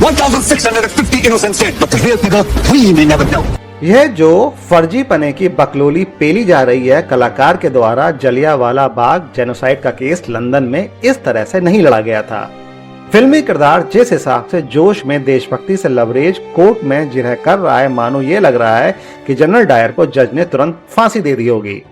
1,650 innocents dead, but the real figure we may never know. यह जो फर्जी पने की बकलोली पेली जा रही है कलाकार के द्वारा, जलियांवाला बाग जेनोसाइड का केस लंदन में इस तरह से नहीं लड़ा गया था। फिल्मी किरदार जिस हिसाब से जोश में देशभक्ति से लवरेज कोर्ट में जिरह कर रहा है, मानो ये लग रहा है कि जनरल डायर को जज ने तुरंत फांसी दे दी होगी।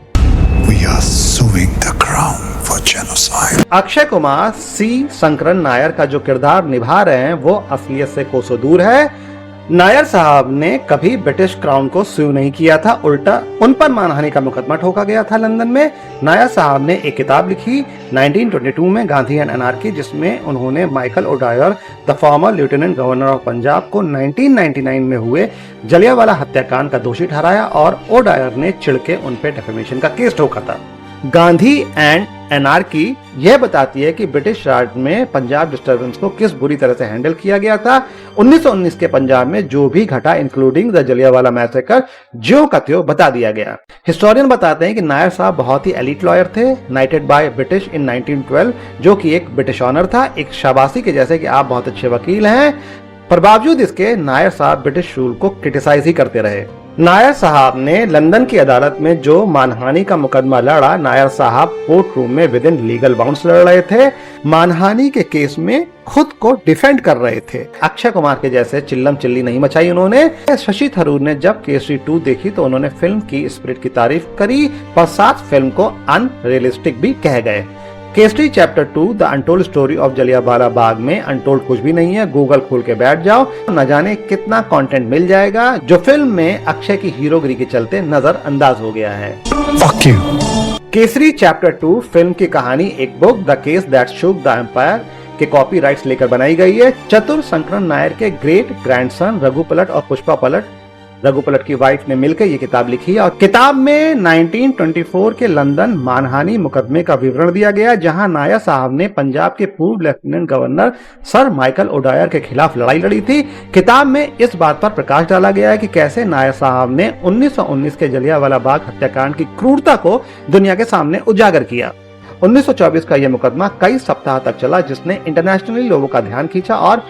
We are suing the crown for genocide. Akshay Kumar सी शंकरन नायर का जो किरदार निभा रहे हैं वो असलियत से कोसों दूर है। नायर साहब ने कभी ब्रिटिश क्राउन को स्यू नहीं किया था, उल्टा उन पर मानहानि का मुकदमा ठोका गया था लंदन में। नायर साहब ने एक किताब लिखी 1922 में, गांधी एंड अनार्की, जिसमें उन्होंने Michael O'Dwyer, the former lieutenant governor of Punjab, को 1999 में हुए जलियांवाला हत्याकांड का दोषी ठहराया और ओडायर ने चिढ़ के उन पर डिफेमेशन का केस ठोका था। गांधी एंड एनार्की यह बताती है कि ब्रिटिश राज में पंजाब डिस्टर्बेंस को किस बुरी तरह से हैंडल किया गया था। 1919 के पंजाब में जो भी घटा, इंक्लूडिंग द जलियांवाला मैसेकर, ज्यों का त्यों बता दिया गया। हिस्टोरियन बताते हैं कि नायर साहब बहुत ही एलीट लॉयर थे, नाइटेड बाय ब्रिटिश इन 1912, जो कि एक ब्रिटिश ऑनर था, एक शाबाशी के जैसे कि आप बहुत अच्छे वकील हैं। पर बावजूद इसके नायर साहब ब्रिटिश रूल को क्रिटिसाइज ही करते रहे। नायर साहब ने लंदन की अदालत में जो मानहानि का मुकदमा लड़ा, नायर साहब कोर्ट रूम में विद इन लीगल बाउंड्स लड़ रहे थे, मानहानि के केस में खुद को डिफेंड कर रहे थे। अक्षय कुमार के जैसे चिल्लम चिल्ली नहीं मचाई उन्होंने। शशि थरूर ने जब केसरी 2 देखी तो उन्होंने फिल्म की स्पिरिट की तारीफ करी, पर साथ फिल्म को अनरियलिस्टिक भी कह गए। Kesari chapter 2 the untold story of Jallianwala Bagh में अनटोल्ड कुछ भी नहीं है, गूगल खोल के बैठ जाओ, न जाने कितना कंटेंट मिल जाएगा जो फिल्म में अक्षय की हीरोगिरी के चलते नजर अंदाज हो गया है। Fuck you. केसरी चैप्टर 2 फिल्म की कहानी एक book the case that shook the empire के कॉपीराइट्स लेकर बनाई गई है। चतुर शंकरन नायर के ग्रेट ग्रैंडसन रघु पलट और पुष्पा पलट, रघु पलट की वाइफ, ने मिलकर ये किताब लिखी है। और किताब में 1924 के लंदन मानहानि मुकदमे का विवरण दिया गया, जहां नायर साहब ने पंजाब के पूर्व lieutenant governor sir Michael O'Dwyer के खिलाफ लड़ाई लड़ी थी। किताब में इस बात पर प्रकाश डाला गया है कि कैसे नायर साहब ने 1919 के जलियांवाला बाग हत्याकांड की क्रूरता को दुनिया के सामने उजागर किया। 1924 का यह मुकदमा कई सप्ताह तक चला, जिसने इंटरनेशनली लोगों का ध्यान खींचा और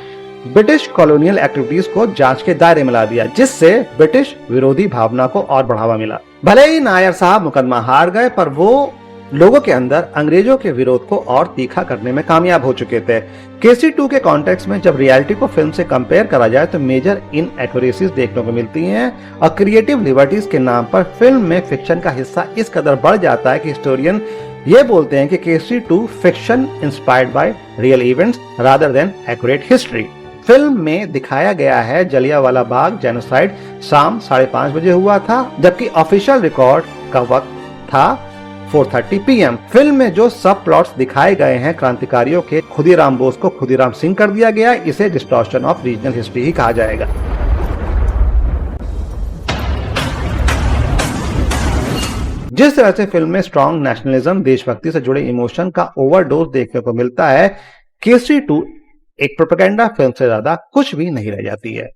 ब्रिटिश कॉलोनियल एक्टिविटीज को जांच के दायरे में ला दिया, जिससे ब्रिटिश विरोधी भावना को और बढ़ावा मिला। भले ही नायर साहब मुकदमा हार गए, पर वो लोगों के अंदर अंग्रेजों के विरोध को और तीखा करने में कामयाब हो चुके थे। केसरी 2 के कॉन्टेक्स्ट में जब रियलिटी को फिल्म से कंपेयर करा जाए तो मेजर इनएक्यूरेसीज देखने को मिलती हैं और क्रिएटिव लिबर्टीज के नाम पर फिल्म में फिक्शन का हिस्सा इस कदर बढ़ जाता है कि हिस्टोरियन ये बोलते हैं कि Kesari 2 fiction inspired by real events rather than accurate history. Film में दिखाया गया है जलियांवाला बाग जेनोसाइड शाम 5:30 बजे हुआ था, जबकि ऑफिशियल रिकॉर्ड का वक्त था 4:30 PM। फिल्म में जो सब प्लॉट्स दिखाए गए हैं क्रांतिकारियों के, खुदीराम बोस को खुदीराम सिंह कर दिया गया। इसे डिस्टॉर्शन ऑफ रीजनल हिस्ट्री ही कहा जाएगा। जिस तरह से फिल्म में स्ट्रॉन्ग नेशनलिज्म, देशभक्ति से जुड़े इमोशन का ओवरडोज देखने को मिलता है, केसरी 2 एक प्रोपेगेंडा फिल्म से ज्यादा कुछ भी नहीं रह जाती है।